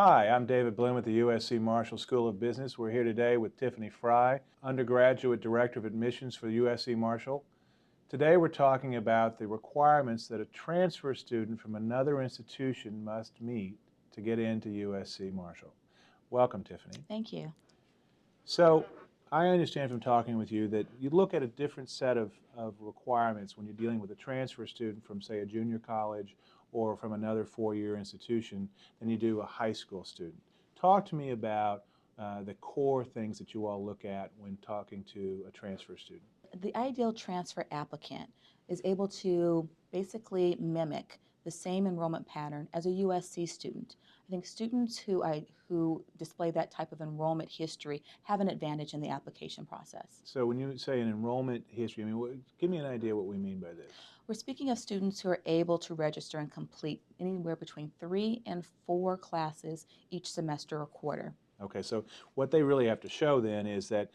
Hi, I'm David Bloom at the USC Marshall School of Business. We're here today with Tiffiani Frye, Undergraduate Director of Admissions for USC Marshall. Today we're talking about the requirements that a transfer student from another institution must meet to get into USC Marshall. Welcome, Tiffiani. Thank you. So, I understand from talking with you that you look at a different set of requirements when you're dealing with a transfer student from, say, a junior college or from another four-year institution than you do a high school student. Talk to me about the core things that you all look at when talking to a transfer student. The ideal transfer applicant is able to basically mimic the same enrollment pattern as a USC student. I think students who display that type of enrollment history have an advantage in the application process. So when you say an enrollment history, I mean, give me an idea what we mean by this. We're speaking of students who are able to register and complete anywhere between 3 and 4 classes each semester or quarter. Okay, so what they really have to show then is that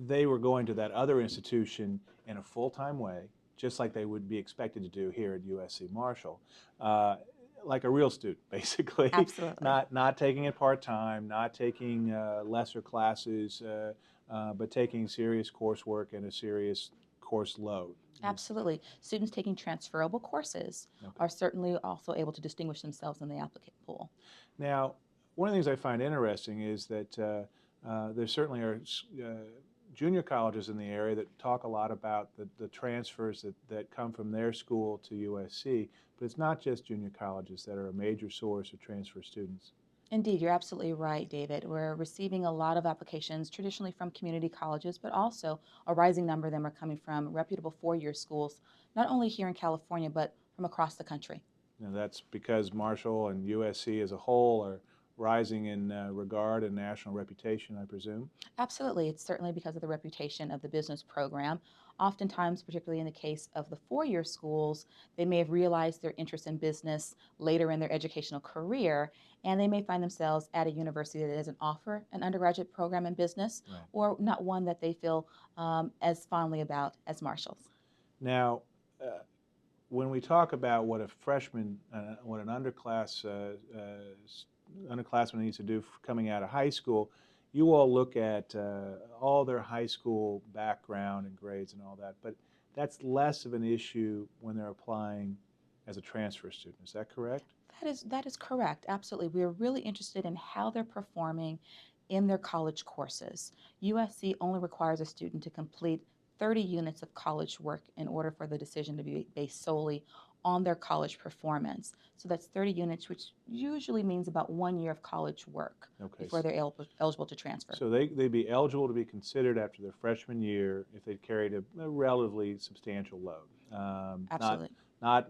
they were going to that other institution in a full-time way, just like they would be expected to do here at USC Marshall, like a real student, basically. Absolutely. Not taking it part-time, not taking lesser classes, but taking serious coursework and a serious course load. Absolutely. Students taking transferable courses are certainly also able to distinguish themselves in the applicant pool. Now, one of the things I find interesting is that there certainly are junior colleges in the area that talk a lot about the transfers that come from their school to USC, but it's not just junior colleges that are a major source of transfer students. Indeed, you're absolutely right, David. We're receiving a lot of applications traditionally from community colleges, but also a rising number of them are coming from reputable four-year schools, not only here in California, but from across the country. Now, that's because Marshall and USC as a whole are rising in regard and national reputation, I presume. Absolutely. It's certainly because of the reputation of the business program. Oftentimes, particularly in the case of the four-year schools, they may have realized their interest in business later in their educational career, and they may find themselves at a university that doesn't offer an undergraduate program in business, Right. or not one that they feel as fondly about as Marshall's. Now, when we talk about what a freshman, what an underclassman needs to do coming out of high school, you all look at all their high school background and grades and all that, but that's less of an issue when they're applying as a transfer student. Is that correct? That is correct. Absolutely. We're really interested in how they're performing in their college courses. USC only requires a student to complete 30 units of college work in order for the decision to be based solely on their college performance. So that's 30 units, which usually means about 1 year of college work before they're eligible to transfer. So they'd be eligible to be considered after their freshman year if they'd carried a relatively substantial load. Absolutely.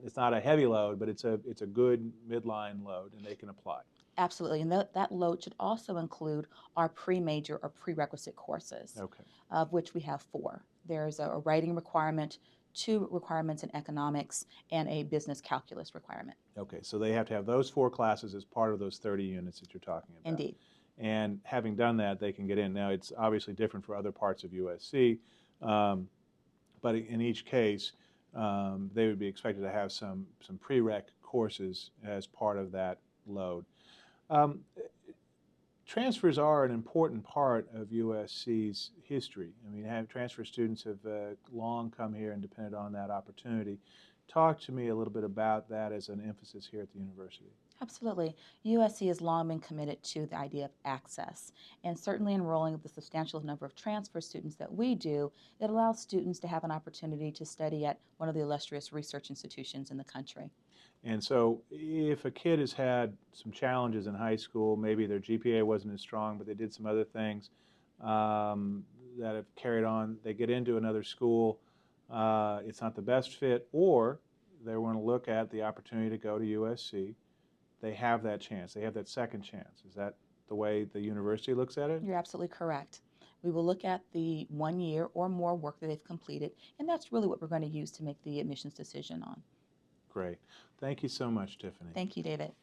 It's not a heavy load, but it's a good midline load, and they can apply. Absolutely, and that load should also include our pre-major or prerequisite courses, Okay. of which we have 4. There's a writing requirement, 2 requirements in economics, and a business calculus requirement. Okay, so they have to have those 4 classes as part of those 30 units that you're talking about. Indeed. And having done that, they can get in. Now, it's obviously different for other parts of USC, but in each case, they would be expected to have some prereq courses as part of that load. Transfers are an important part of USC's history. I mean, transfer students have long come here and depended on that opportunity. Talk to me a little bit about that as an emphasis here at the university. Absolutely. USC has long been committed to the idea of access, and certainly enrolling the substantial number of transfer students that we do, it allows students to have an opportunity to study at one of the illustrious research institutions in the country. And so if a kid has had some challenges in high school, maybe their GPA wasn't as strong, but they did some other things that have carried on, they get into another school, it's not the best fit, or they want to look at the opportunity to go to USC, they have that chance. They have that second chance. Is that the way the university looks at it? You're absolutely correct. We will look at the 1 year or more work that they've completed, and that's really what we're going to use to make the admissions decision on. Great. Thank you so much, Tiffiani. Thank you, David.